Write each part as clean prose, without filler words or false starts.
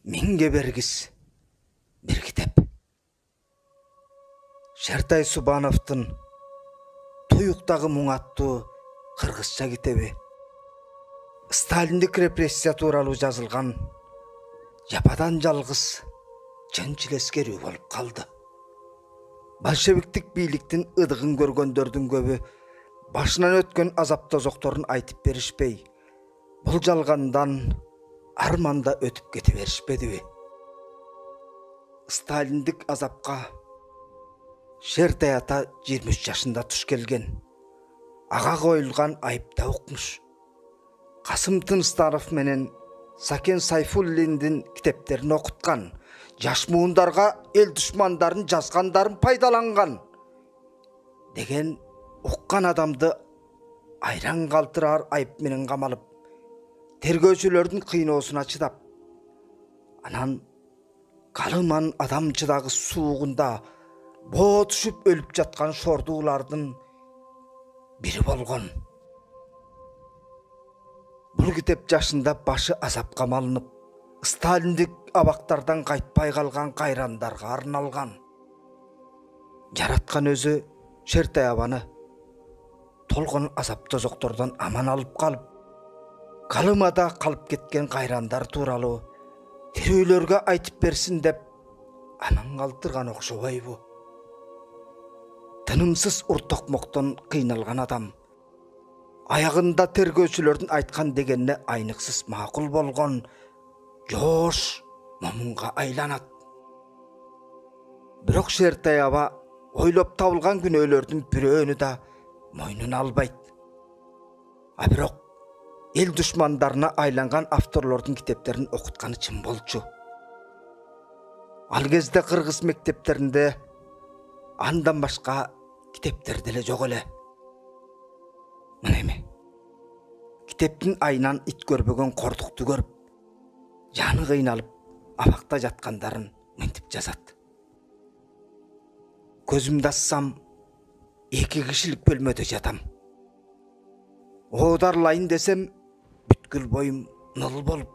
Миңге бергіс бір кітеп. Шертай Субановтың «Тұйықтағы мұң» аттуу қырғызча китеби. Сталиндік репрессия тууралуу жазылған жападан жалғыз чынчилескерүү болуп қалды. Большевиктик бийликтин ыдыгын көргөндөрдүн көбү башынан өткөн азап тозокторун айтып беришпей, бул жалгандан арманда өтүп кете беришпедиби? Сталиндик азапка Шертай ата 23 жашында туш келген. Ага коюлган айыпта укмуш. Касым Тынстанов менен Сакен Сайфуллиндин китептерин окуткан, жаш муундарга эл душмандарын жазгандарын пайдаланган деген уккан адамды айран калтырар айып менен камалып, тергөөчүлөрдүн кыйноосуна чыдап, анан калыман адамчыдагы суугунда боо түшүп өлүп жаткан шордуулардын бири болгон. Бул китеп жашында башы азапка малынып, сталиндик абактардан кайтпай калган кайрандарга арналган. Жараткан өзү Шертай абаны толгон азап тозоктордон аман алып калып, калымада калып кеткен кайрандар тууралуу тирүүлөргө айтып берсин деп аман калтырган окшобойбу? Тынымсыз уртокмоктон кыйналган адам аягында тергөөчүлөрдүн айткан дегенине айныксыз макул болгон жоош момунга айланат. Бирок Шертай аба ойлоп табылган күнөөлөрдүн бирөөнү да мойнуна албайт. А бирок эл душмандарына айланган авторлордун китептерин окутканы чын болчу. Ал кезде кыргыз мектептеринде андан башка китептер деле жок эле. Мына эми китептин айынан ит көрбөгөн кордукту көрүп, жаны кыйналып абакта жаткандарын мынтип жазат. Көзүмдү ачсам 2 кишилик бөлмөдө жатам. Оодарлайын десем бүткүл боюм ныл болуп,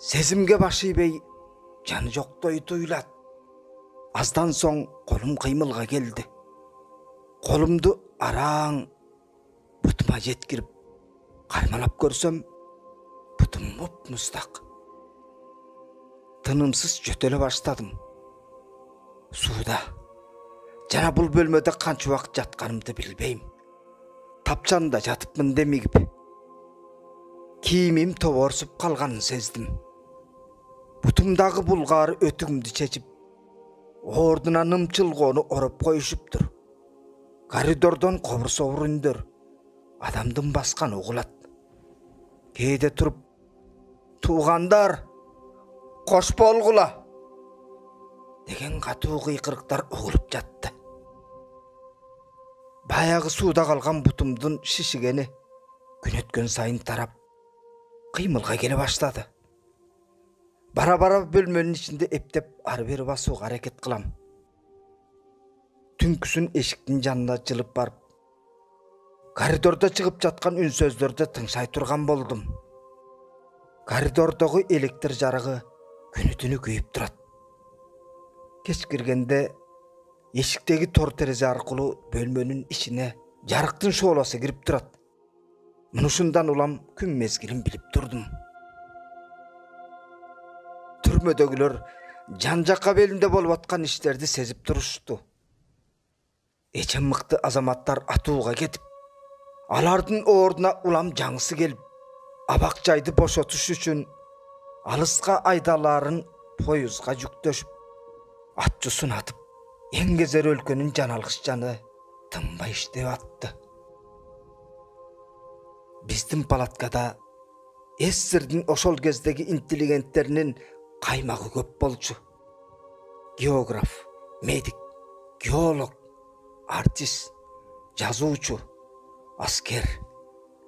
сезимге баш ийбей жаны жоктой туюлат. Аздан соң колум кыймылга келди. Колумду араң бутума жеткирип кармалап көрсөм, бутум муп-муздак. Тынымсыз жөтөлө баштадым. Сууда. Жана бул бөлмөдө канча убакыт жатканымды билбейм. Тапчанда жатыпмын демигип. Кийимим тоборсуп калганын сездим. Бутумдагы булгаары өтүгүмдү чечип, ордуна нымчылгоону ороп коюшуптур. Коридордон кобур-собур үндөр, адамдын баскан угулат. Кээде туруп, туугандар, кош болгула деген катуу кыйкырыктар угулуп жатты. Баягы сууда калган бутумдун шишигени күн өткөн сайын тарап, кыймылга келе баштады. Бара-бара бөлмөнүн ичинде эптеп ары-бери басууга аракет кылам. Түнкүсүн эшиктин жанына жылып барып, коридордо чыгып жаткан үн сөздөрдү тыңшай турган болдум. Коридордогу электр жарыгы күнү-түнү күйүп турат. Кеч киргенде эшиктеги тор терезе аркылуу бөлмөнүн ичине жарыктын шоолосу кирип турат. Мынушундан улам күн мезгилин билип турдум. Түрмөдөгүлөр жан жакка белинде болуп аткан иштерди сезип турушту. Эчем мыкты азаматтар атууга кетип, алардын ордуна улам жаңысы келип, абак жайды бошотуш үчүн алыска айдаларын поюзга жүктөшүп, атчусын атып, эңгезер өлкөнүн жаналгыш жаны тынбай иштеп атты. Биздин палаткада СССРдин ошол кездеги интеллигенттеринин каймагы көп болчу. Географ, медик, геолог, артист, жазуучу, аскер,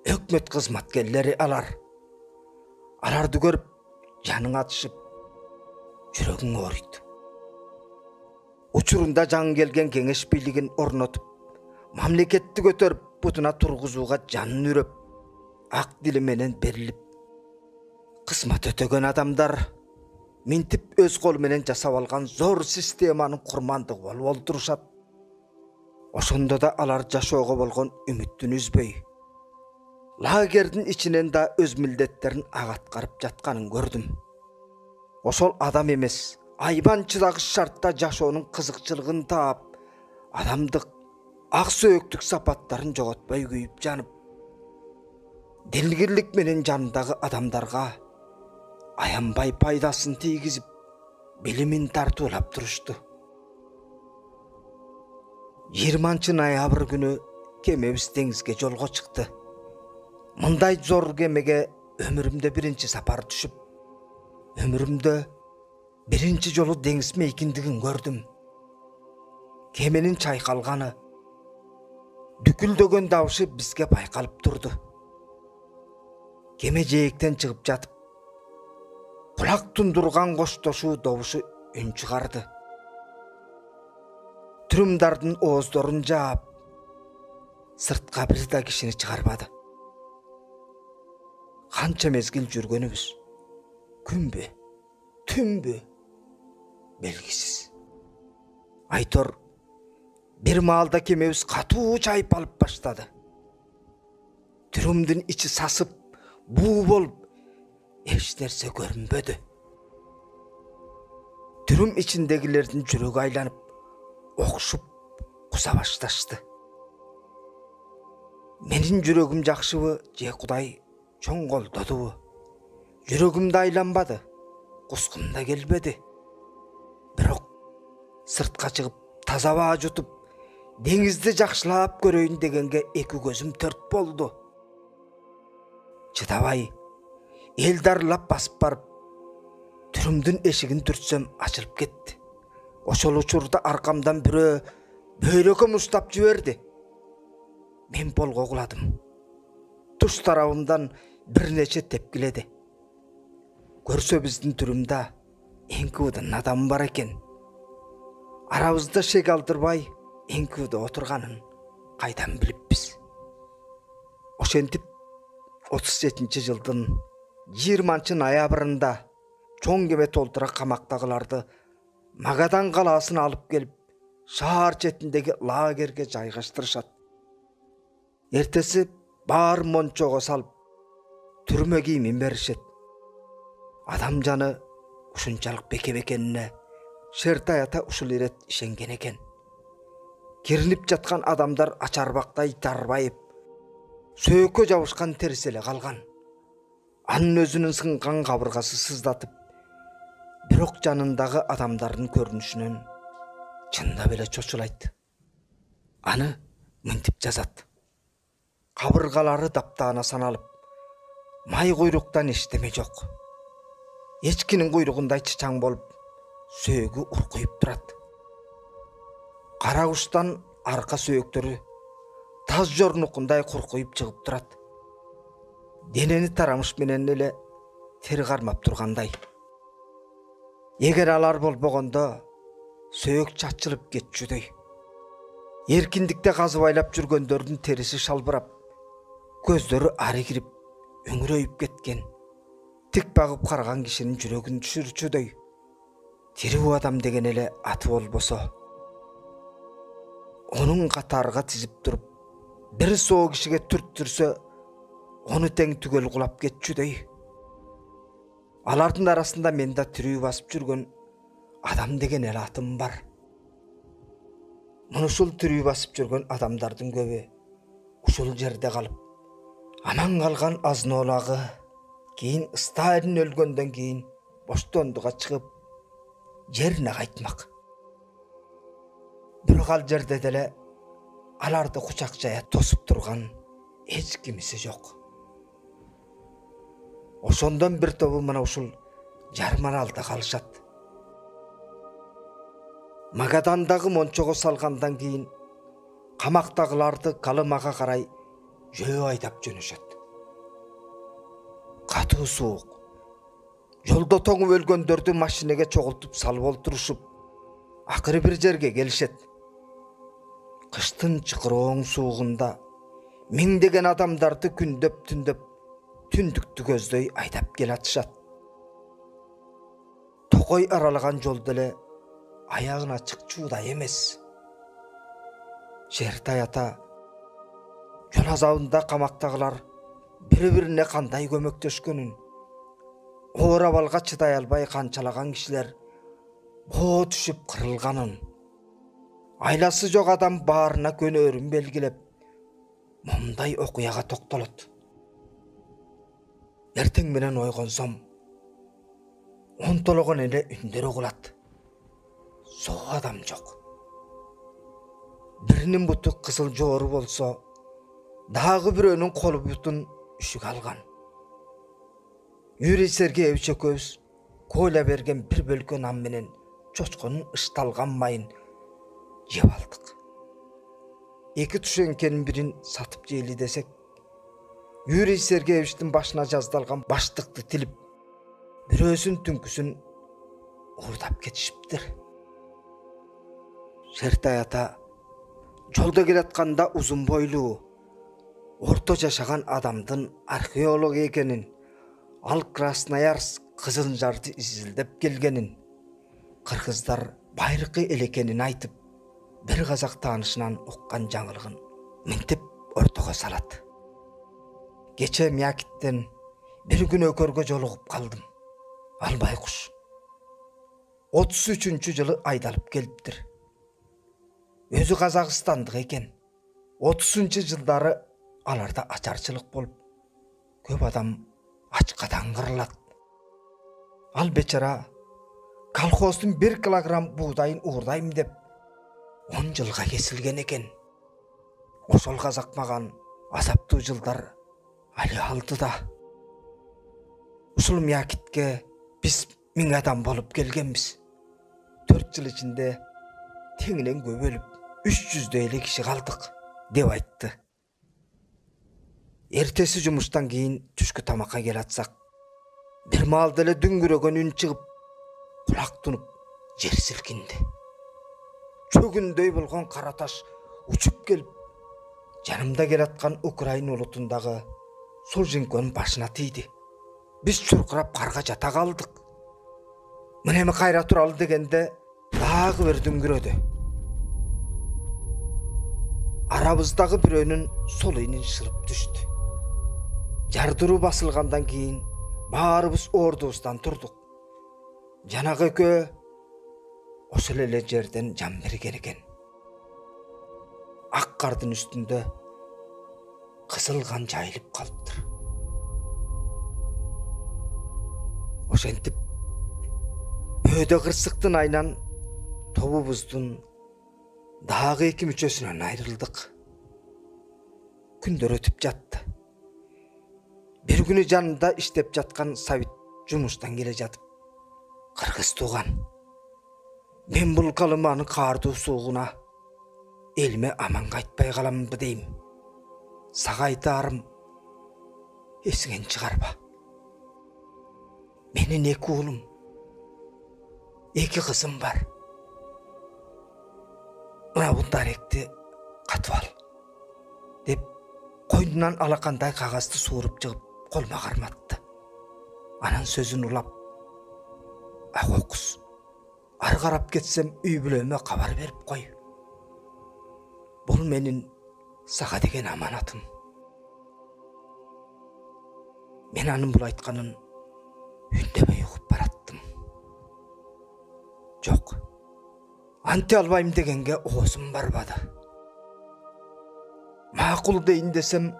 өкмөт кызматкерлери аларды көрүп, жаның атышып, жүрөгүң ооруйт. Учурунда жаңы келген кеңеш бийлигин орнотуп, мамлекетти көтөрүп, бутуна тургузууга жанын үрөп, ак дили менен берилип, кызмат өтөгөн адамдар минтип өз колу менен жасап алган зор системанын курмандыгы болуп олтурушат. Ошондо да алар жашоого болгон үмүттүн үзбөй, лагердин ичинен да өз милдеттерин ак аткарып жатканын көрдүм. Ошол адам эмес, айбан чыдагыч шартта жашоонун кызыкчылыгын таап, адамдык ак сөөктүк сапаттарын жоготпой күйүп жанып, дилгирлик менен жанындагы адамдарга аянбай пайдасын тийгизип, билимин тартуулап турушту. 20 ноябрь күнү кемебиз деңизге жолго чыкты. Мындай зор кемеге өмүрүмдө биринчи сапар түшүп, өмүрүмдө биринчи жолу деңиз мейкиндигин көрдүм. Кеменин чайкалганы, дүкүлдөгөн дабышы бизге байкалып турду. Кеме жээктен чыгып жатып, кулак тундурган коштошуу добушу үн чыгарды. Трюмдардын ооздорун жаап, сыртка бир да кишини чыгарбады. Канча мезгил жүргөнүбүз, күнбү, түнбү, белгисиз. Айтор, бир маалда кемебиз катуу чайпалып баштады. Трюмдун ичи сасып, буу болуп, эч нерсе көрүнбөдү. Трюм ичиндегилердин жүрөгү айланып, окшуп куса башташты. Менин жүрөгүм жакшыбы же Кудай чоңголдодубу? Жүрөгүмдө айланбады, кускум да келбеди. Бирок сыртка чыгып, таза абаа жутуп, деңизди жакшылап көрөйүн дегенге эки көзүм төрт болду. Чыдабай, эл дарылап басып барып, трюмдун эшигин түртсөм ачылып кетти. Ошол учурда аркамдан бирөө бөйрөкөм уштап жиберди. Мен болго куладым. Туш тарабымдан бир нече тепкиледи. Көрсө биздин трюмда эңкүүдөн адам бар экен. Арабызда шек алдырбай эңкүүдө отурганын кайдан билиппиз? Ошентип 37-жылдын 20 ноябрында чоң кеме толтура камактагыларды Магадан калаасына алып келип, шаар четиндеги лагерге жайгаштырышат. Эртеси баар мончого салып, түрмө кийимин беришет. Адам жаны ушунчалык бекем экенине Шертай ата ушул ирет ишенген экен. Киринип жаткан адамдар ачарбактай тарбайып, сөөккө жабышкан терс эле калган. Анын өзүнүн сынган кабыргасы сыздатып, бирок жанындагы адамдардын көрүнүшүнөн чындап эле чочулайт. Аны мынтип жазат. Кабыргалары таптаана саналып, май куйруктан эчтеме жок. Эчкинин куйругундай чычаң болуп, сөөгү уркуйуп турат. Кара куштан арка сөөктөрү таз жорнукундай куркуйуп чыгып турат. Денени тарамыш менен эле тери кармап тургандай. Эгер алар болбогондо сөөк чачылып кетчүдөй. Эркиндикте казыбайлап жүргөндөрдүн териси шалбырап, көздөрү ары кирип, өңүрөйүп кеткен. Тик багып караган кишинин жүрөгүн түшүрчүдөй. Тирүү адам деген эле аты болбосо, онун катарга тизип туруп, бир соо кишиге түрттүрсө, ону тең түгөл кулап кетчүдөй. Алардын арасында мен да тирүү басып жүргөн адам деген эле атым бар. Мунушул тирүү басып жүргөн адамдардын көбү ушул жерде калып, аман калган азноолагы кийин Сталин өлгөндөн кийин боштондуга чыгып, жерине кайтмак. Бирок ал жерде деле аларды кучак жая тосуп турган эч кимиси жок. Ошондон бир тобу мына ушул Жармаралда калышат. Магадандагы мончого салгандан кийин камактагыларды Калымага карай жөө айдап жөнөшөт. Катуу суук. Жолдо тоңуп өлгөндөрдү машинеге чогултуп салып олтурушуп, акыры бир жерге келишет. Кыштын чыкырооң суугунда миңдеген адамдарды күндөп түндөп түндүктү көздөй айдап келатышат. токой аралаган жолду эле аягына чыкчуудай эмес. Шертай ата жол азабында камактагылар бири-бирине кандай көмөктөшкөнүн, оор абалга чыдай албай канчалаган кишилер боо түшүп кырылганын, айласы жок адам баарына көнөрүн белгилеп, момундай окуяга токтолот. Эртең менен ойгонсом, онтологон эле үндөр угулат. Соо адам жок. Биринин буту кызыл жоору болсо, дагы бирөөнүн колу бутун үшүк алган. Юрий Сергеевич экөөбүз койла берген бир бөлкө нан менен чочконун ышталган майын жеп алдык. Эки түшөңкенин бирин сатып жейли десек, Юрий Сергеевичтин башына жаздалган баштыкты тилип, бирөөсүн түнкүсүн уурдап кетишиптир. Шертай ата жолдо келатканда узун бойлуу, орто жашаган адамдын археолог экенин, ал Красноярск Кызылжарды изилдеп келгенин, кыргыздар байыркы эл экенин айтып, бир казак таанышынан уккан жаңылыгын минтип ортого салат. Кече Мякиттен бир күн өкөргө жолугуп калдым. Ал байкуш 33-чү жылы айдалып келиптир. Өзү Казакстандык экен. 30-чы жылдары аларда ачарчылык болуп, көп адам ачкадан кырылат. Ал бечара колхоздун 1 килограмм буудайын уурдайм деп 10 жылга кесилген экен. Ошол казак маган азаптуу жылдар али алды да. Ушул Мякитке биз 1000 адам болуп келгенбиз. 4 жыл ичинде теңинен көбөлүп 300дөй эле киши калдык деп айтты. Эртеси жумуштан кийин түшкү тамакка келатсак, бир маалда эле дүңгүрөгөн үн чыгып, кулак тунуп, жер силкинди. Чөгүндөй болгон кара таш учуп келип, жанымда келаткан Украина улутундагы Солженконун башына тийди. Биз чуркурап карга жата калдык. Мынеми кайра туралы дегенде дагы бир дүңгүрөдү. Арабыздагы бирөөнүн сол ийинин шырып түштү. Жардыруу басылгандан кийин баарыбыз ордубуздан турдук. Жанагы экөө ошол эле жерден жан берген экен. Ак кардын үстүндө кызыл кан жайылып калыптыр. Ошентип өйдө кырсыктын айынан тобубуздун дагы 2 мүчөсүнөн айрылдык. Күндөр өтүп жатты. Бир күнү жанында иштеп жаткан Сабит жумуштан келе жатып, кыргыз тууган, мен бул калыманын каардуу суугуна элиме аман кайтпай каламбы дейм. Сага айтаарым, эсиңен чыгарба. Менин 2 уулум, 2 кызым бар. Мына бул даректи катып ал, деп койдунан алакандай кагазды сууруп чыгып колума карматты. Анан сөзүн улап, акокус, ары карап кетсем үй бүлөмө кабар берип кой. Бул менин сага деген аманатым. Мен анын бул айтканын үндөмөй угуп бараттым. Жок, анте албайм дегенге оозум барбады. Макул дейин десем,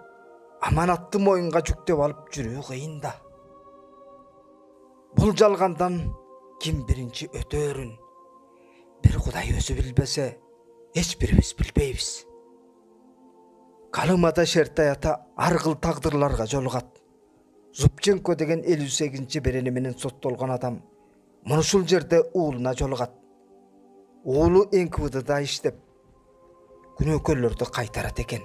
аманатты моюнга жүктөп алып жүрүү кыйын да. Бул жалгандан ким биринчи өтөөрүн бир Кудай өзү билбесе, эч бирибиз билбейбиз. Калымада Шертай ата ар кыл тагдырларга жолугат. Зубченко деген 58-чи берени менен соттолгон адам мунушул жерде уулуна жолугат. Уулу НКВДда иштеп, күнөөкөрлөрдү кайтарат экен.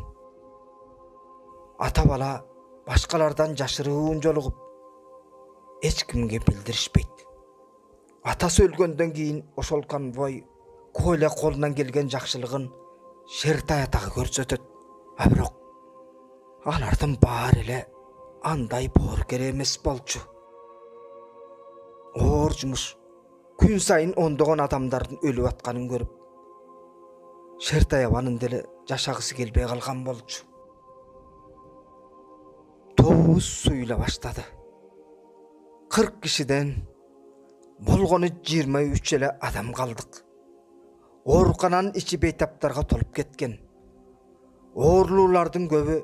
Ата бала башкалардан жашыруун жолугуп, эч кимге билдиришпейт. Атасы өлгөндөн кийин ошол конвой койла колунан келген жакшылыгын Шертай атага көрсөтөт. А бирок алардын баары эле андай боор керек эмес болчу. Оор жумуш күн сайын ондогон адамдардын өлүп атканын көрүп, Шертаябанын деле жашагысы келбей калган болчу. Тобубуз суюла баштады. 40 кишиден болгону 23 эле адам калдык. Оорукананын ичи бейтаптарга толуп кеткен. Оорулуулардын көбү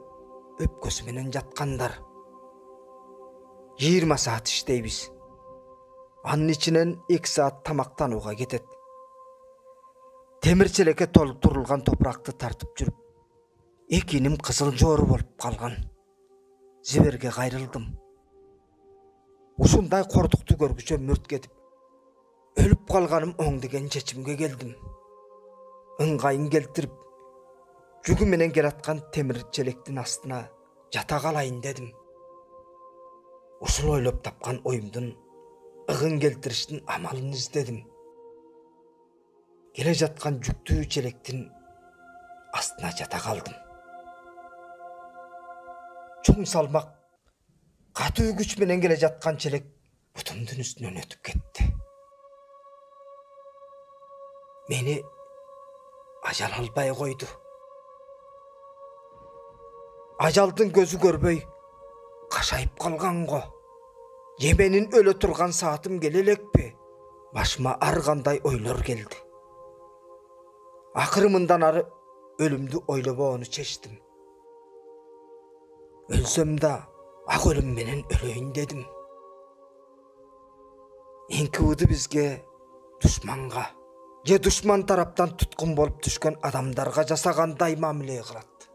өпкөсү менен жаткандар. 20 саат иштейбиз. Анын ичинен 2 саат тамактанууга кетет. Темирчелекке толтурулган топуракты тартып жүрүп, экиним кызыл жоору болуп калган. Зиберге кайрылдым. Ушундай кордукту көргүчө мүрт кетип, өлүп калганым оң деген чечимге келдим. Ыңгайын келтирип, жүгү менен келаткан темирчелектин астына жата калайын дедим. Ушул ойлоп тапкан оюмдун ыгын келтириштин амалын издедим. Келе жаткан жүктүү челектин астына жата калдым. Чоң салмак, катуу күч менен келе жаткан челек бутумдун үстүнөн өтүп кетти. Мени ажал албай койду. Ажалдын көзү көрбөй кашайып калганго. Менин өлө турган саатым келе элекпи? Башыма ар кандай ойлор келди. Акыры мындан ары өлүмдү ойлобоону чечтим. Өлсөм да ак өлүм менен өлөйүн дедим. НКВД бизге душманга же душман тараптан туткун болуп түшкөн адамдарга жасагандай мамиле кылат.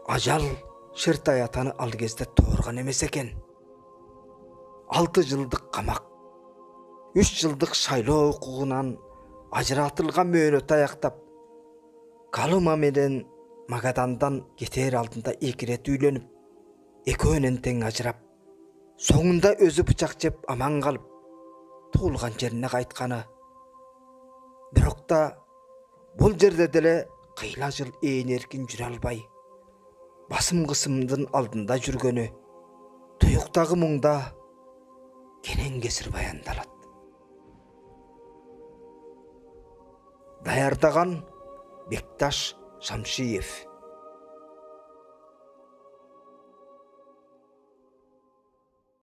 Ажал Шертай атаны ал кезде тоорган эмес экен. 6 жылдык камак, 3 жылдык шайлоо укугунан ажыратылган мөөнөт аяктап, Калыма менен Магадандан кетер алдында 2 рет үйлөнүп, экөөнөн тең ажырап, соңунда өзү бычак жеп аман калып, туулган жерине кайтканы. Бирок да бул жерде деле кыйла жыл ээн эркин жүрө албай, басым кысымдын алдында жүргөнү туюктагы муңда кенен кесир баяндалат. Даярдаган Бекташ Шамшиев.